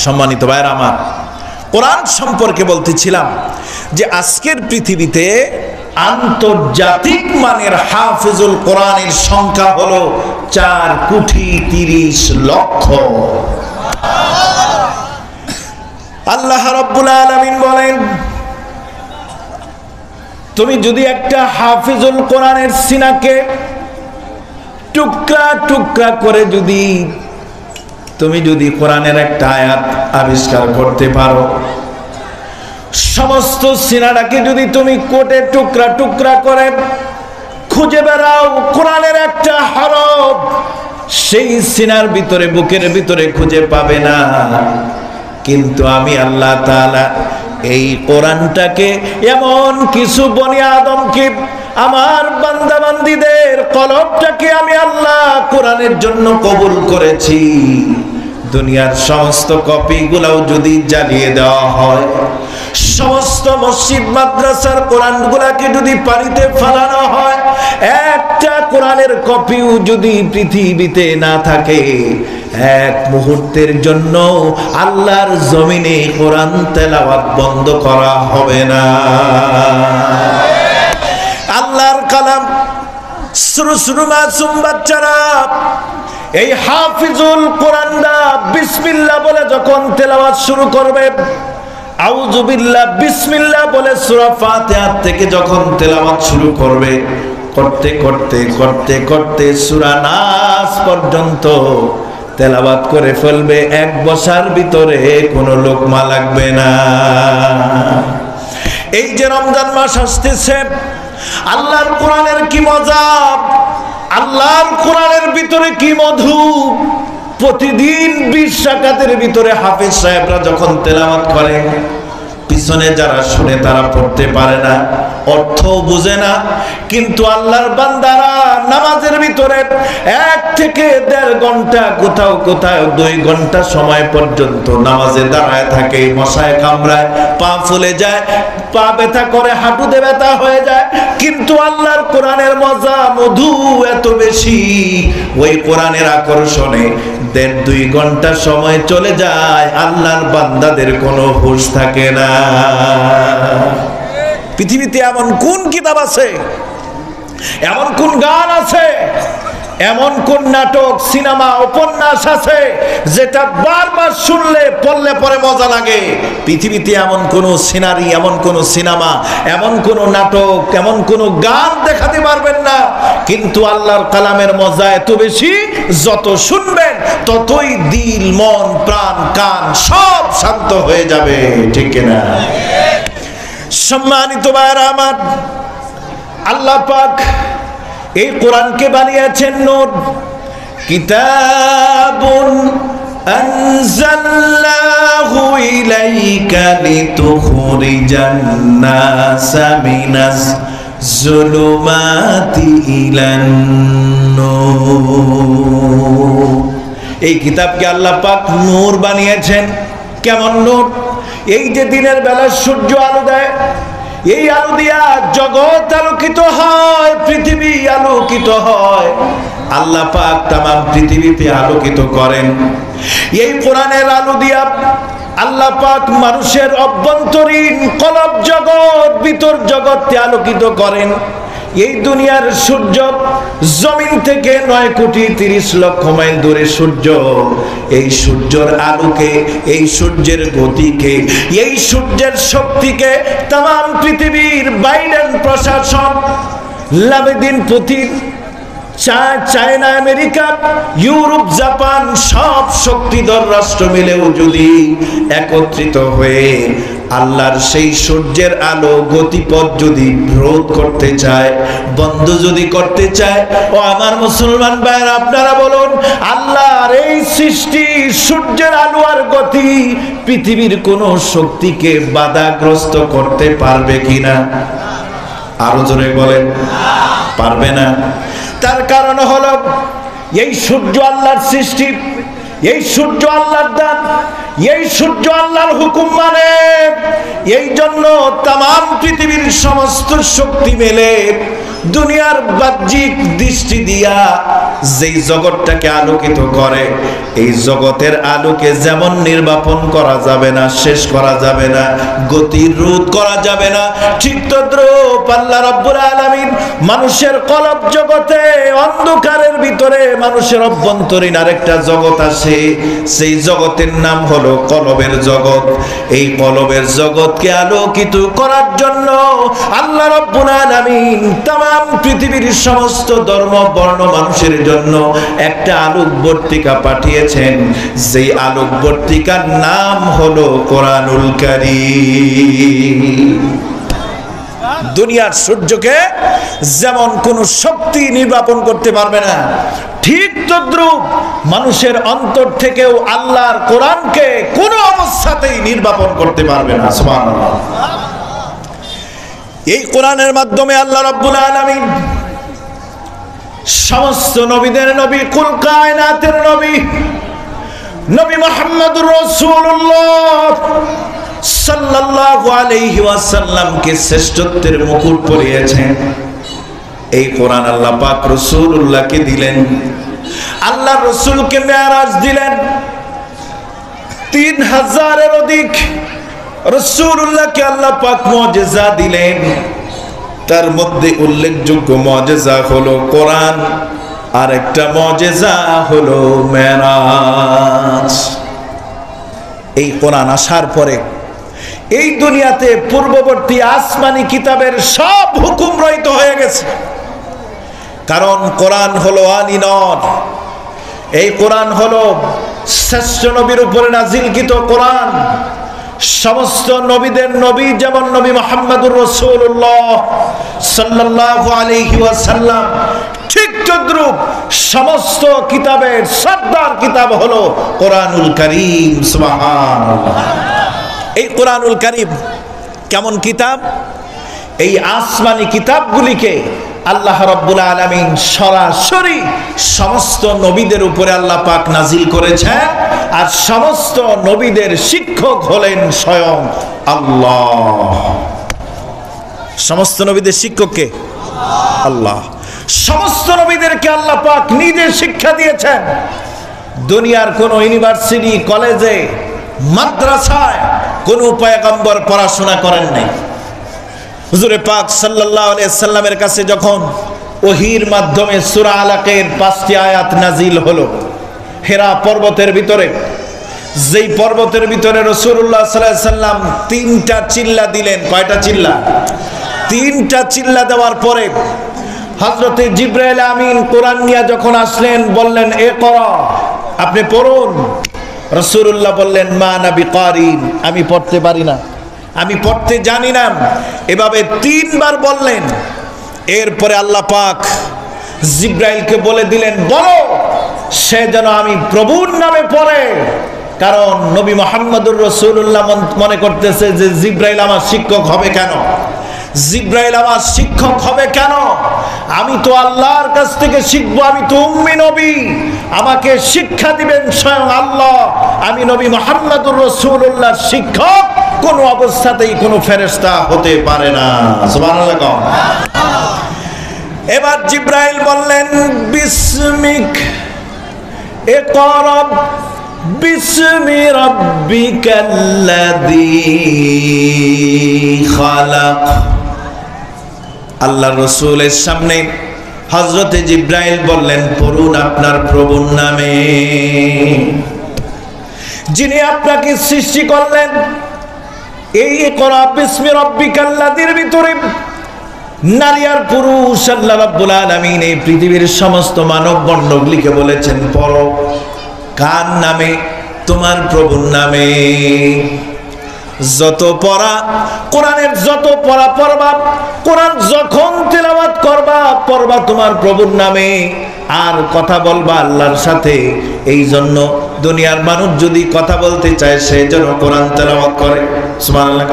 সম্মানিত ভাইরা আমার, কোরআন সম্পর্কে বলতেছিলাম যে আজকের পৃথিবীতে আন্তর্জাতিক মানের হাফেজুল কোরআনের সংখ্যা হলো 4,30,00,000। আল্লাহ রাব্বুল আলামিন বলেন, তুমি যদি একটা হাফেজুল কোরআনের সিনাকে টুকরা টুকরা করে তুমি যদি কোরআনের একটা আয়াত আবিষ্কার করতে পারো, সমস্ত সিনাটাকে যদি তুমি কোটে টুকরা টুকরা করে খুঁজে বেড়াও কোরআনের একটা হরফ, সেই সিনার ভিতরে, বুকের ভিতরে খুঁজে পাবে না। কিন্তু আমি আল্লাহ তাআলা এই কোরআনটাকে এমন কিছু বনি আদমকে, আমার বান্দা বান্দীদের কলবটাকে আমি আল্লাহ কোরআনের জন্য কবুল করেছি। দুনিয়ার সমস্ত কপিগুলোও যদি জ্বালিয়ে দেওয়া হয়, সমস্ত মসজিদ মাদ্রাসার কোরআনগুলাকে যদি পানিতে ফেলানো হয়, একটা কোরআনের কপিও যদি পৃথিবীতে না থাকে, এক মুহূর্তের জন্য আল্লাহর জমিনে কোরআন তেলাওয়াত বন্ধ করা হবে না। আল্লাহর কালাম শুরু শুরু মাসুম বাচ্চারা এই হাফিজুল কোরআনটা বিসমিল্লাহ বলে যখন তেলাওয়াত শুরু করবে, আউযু বিল্লাহ বিসমিল্লাহ বলে সূরা ফাতিহা থেকে যখন তেলাওয়াত শুরু করবে, করতে করতে করতে করতে সূরা নাস পর্যন্ত তেলাওয়াত করে ফেলবে, এক বসার ভিতরে কোনো লোকমা লাগবে না। এই যে রমজান মাস আসতেছে, আল্লাহর কোরআনের কি মজা, আল্লাহর কোরআনের ভিতরে কি মধু। প্রতিদিন 20 রাকাতের ভিতরে হাফেজ সাহেবরা যখন তেলাওয়াত করে, পিছনে যারা শুনে তারা পড়তে পারে না, অর্থ বুঝে না, কিন্তু আল্লাহর বান্দারা নামাজের ভিতরে 1 থেকে 1.5 ঘন্টা, কোথাও কোথাও 2 ঘন্টা সময় পর্যন্ত নামাজে দাঁড়ায় থাকে, মশায় কামড়ায়, পা ফুলে যায়, পা ব্যথা করে, হাঁটুতে ব্যথা হয়ে যায়, কিন্তু আল্লাহর কোরআনের মজা মধু এত বেশি, ওই কোরআনের আকর্ষণে 1.5-2 ঘন্টা সময় চলে যায়, আল্লাহর বান্দাদের কোনো হুঁশ থাকে না। পৃথিবীতে এমন কোন কিতাব আছে, এমন কোন গান আছে, এমন কোন নাটক, সিনেমা, উপন্যাস আছে যেটা বারবার শুনলে পড়লে পরে মজা লাগে? পৃথিবীতে এমন কোন সিনারি, এমন কোন সিনেমা, এমন কোন নাটক, এমন কোন গান দেখাতে পারবেন না। কিন্তু আল্লাহর কালামের মজা এত বেশি, যত শুনবেন ততই দিল, মন, প্রাণ, কান সব শান্ত হয়ে যাবে, ঠিক কিনা? সম্মানিত ভাইরা আমার, আল্লাহ পাক এই কোরআনকে বানিয়েছেন নূর। কিতাবুন আনজালনাহু ইলাইকা লিতুখরিজান নাসা মিনাজ যুলুমাতি ইলান নূর। এই কিতাবকে আল্লাহ পাক নূর বানিয়েছেন। কেমন নূর? এই যে দিনের বেলা সূর্য আলো দেয়, এই আলো দিয়া জগৎ আলোকিত হয়, পৃথিবী আলোকিত হয়, আল্লাহ পাক তামাম পৃথিবীতে আলোকিত করেন। এই কোরআনের আলো দিয়া আল্লাহ পাক মানুষের অভ্যন্তরীণ কলব জগৎ, ভিতর জগৎকে আলোকিত করেন। এই দুনিয়ার সূর্য জমিন থেকে 9,30,00,000 মাইল দূরে সূর্য, এই সূর্যের আলোকে, এই সূর্যের গতিকে, এই সূর্যের শক্তিকে তাম পৃথিবীর বাইডেন প্রশাসন, লাভেদিন Putin, China, America, Europe, Japan সব শক্তিধর রাষ্ট্র মিলেও যদি একত্রিত হয়ে আল্লাহর সেই সূর্যের আলো গতিপথ যদি রোধ করতে চায়, বন্ধ যদি করতে চায়, ও আমার মুসলমান ভাইরা আপনারা বলুন, আল্লাহর এই সৃষ্টি সূর্যের আলো আর গতি পৃথিবীর কোন শক্তিকে বাধাগ্রস্ত করতে পারবে কিনা? আরো জোরে বলেন, পারবে না। তার কারণ হলো এই সূর্য আল্লাহর সৃষ্টি, এই সূর্য আল্লাহর দান, এই সূর্য আল্লাহর হুকুম মানে। এই জন্য তাম পৃথিবীর সমস্ত শক্তি মেলে দুনিয়ার বাহ্যিক দৃষ্টি দিয়া যেই জগৎটাকে আলোকিত করে, এই জগতের আলোকে যেমন নির্বাপন করা যাবে না, শেষ করা যাবে না, গতি রোধ করা যাবে না, ঠিক তদ্রূপ আল্লাহ রাব্বুল আলামিন মানুষের কলব জগতে, অন্ধকারের ভিতরে মানুষের অভ্যন্তরীণ আরেকটা জগৎ আছে, সেই জগতের নাম হলো কলবের জগৎ। এই কলবের জগৎকে আলোকিত করার জন্য আল্লাহ রাব্বুল আলামিন तमाम পৃথিবীর সমস্ত ধর্ম বর্ণ মানুষের জন্য একটা আলোকবর্তিকা পাঠিয়েছেন, যেই আলোকবর্তিকার নাম হলো কোরআনুল কারীম। দুনিয়ার সূর্যকে যেমন কোন শক্তি নির্বাপন করতে পারবে না, ঠিক তদ্রূপ মানুষের অন্তর থেকেও আল্লাহর কোরআনকে কোনো অবস্থাতেই নির্বাপন করতে পারবে না। সুবহানাল্লাহ। এই কোরআনের মাধ্যমে আল্লাহ রাব্বুল আলামিন সমস্ত নবীদের নবী, কুল কায়নাতের নবী, নবী মুহাম্মদুর রাসূলুল্লাহ সাল্লাল্লাহু আলাইহি ওয়াসাল্লামকে শ্রেষ্ঠত্বের মুকুট পরিয়েছেন। এই কোরআন আল্লাহ পাক রাসূলুল্লাহকে দিলেন, আল্লাহ রাসূলকে মেরাজ দিলেন। 3000-এর অধিক রাসূলুল্লাহকে আল্লাহ পাক মুজিজা দিলেন। তার মধ্যে উল্লেখযোগ্য মুজিজা হলো কোরআন, আর একটা মুজিজা হলো মেরাজ। এই কোরআন আসার পরে এই দুনিয়াতে পূর্ববর্তী আসমানি কিতাবের সব হুকুম রহিত হয়ে গেছে, কারণ কোরআন হলো আনিনর। এই কোরআন হলো শ্রেষ্ঠ নবীর উপরে নাজিলকৃত কোরআন। সমস্ত নবীদের নবী যেমন নবী মুহাম্মদুর রাসূলুল্লাহ সাল্লাল্লাহু আলাইহি ওয়াসাল্লাম, ঠিক তদ্রূপ সমস্ত কিতাবের সর্দার কিতাব হলো কোরআনুল কারীম। সুবহানাল্লাহ। এই কোরআনুল কারীম কেমন কিতাব? এই আসমানি কিতাবগুলিকে আল্লাহ রাব্বুল আলামিন সরাসরি সমস্ত নবীদের উপরে আল্লাহ পাক নাজিল করেছেন, আর সমস্ত নবীদের শিক্ষক হলেন স্বয়ং আল্লাহ। সমস্ত নবীদের শিক্ষক কে? আল্লাহ। সমস্ত নবীদেরকে আল্লাহ পাক নিজে শিক্ষা দিয়েছেন। দুনিয়ার কোন ইউনিভার্সিটি, কলেজে, মাদ্রাসায় কোন পয়গম্বর পড়াশোনা করেন নাই। হুজুরে পাক সাল্লাল্লাহু আলাইহি সাল্লামের কাছে যখন ওহীর মাধ্যমে সূরা আলাকের 5টি আয়াত নাজিল হলো, হেরা পর্বতের ভিতরে, যেই পর্বতের ভিতরে রাসূলুল্লাহ সাল্লাল্লাহু আলাইহি সাল্লাম 3টা চিল্লা দিলেন। কয়টা চিল্লা? 3টা চিল্লা দেওয়ার পরে হযরতে জিবরাইল আমিন কোরআন নিয়ে যখন আসলেন, বললেন ইকরা, আপনি পড়ুন। রাসূলুল্লাহ বললেন মা আনা বিকারিন, আমি পড়তে পারি না, আমি পড়তে জানি না। এভাবে 3 বার বললেন। এরপরে আল্লাহ পাক জিবরাইলকে বলে দিলেন, বলো সে যেন আমি প্রভুর নামে পড়ে। কারণ নবী মুহাম্মদুর রাসূলুল্লাহ মনে করতেছে যে জিবরাইল আমার শিক্ষক হবে কেন, জিবরাইল আমার শিক্ষক হবে কেন? আমি তো আল্লাহর কাছ থেকে শিখবো, আমি তো উম্মি নবী, আমাকে শিক্ষা দিবেন স্বয়ং আল্লাহ। আমি নবী মুহাম্মদুর রাসূলুল্লাহর শিক্ষক কোন অবস্থাতেই কোন ফেরেশতা হতে পারে না। সুবহানাল্লাহ। এবার জিবরাইল বললেন বিসমিক ইকরা বিসমি রাব্বিকাল্লাযী খালাক। আল্লাহ রাসূলের সামনে হযরতে জিবরাইল বললেন, পড়ুন আপনার প্রভুর নামে, যিনি আপনাকে সৃষ্টি করলেন। এই ইকরা বিসমি রাব্বিকাল্লাযীর ভিতরে নারী আর পুরুষ আল্লাহ রাব্বুল আলামিন এই পৃথিবীর সমস্ত মানব বর্ণগুলিকে বলেছেন পড়ো। কার নামে? তোমার প্রভুর নামে। যত পড়া, কোরআনের যত পড়া পড়বা, কোরআন যখন তেলাওয়াত করবা পড়বা তোমার প্রভুর নামে, আর কথা বলবা আল্লাহর সাথে। এই জন্য দুনিয়ার মানুষ যদি কথা বলতে চায় সে যেন কোরআন তেলাওয়াত করে। সুবহানাল্লাহ।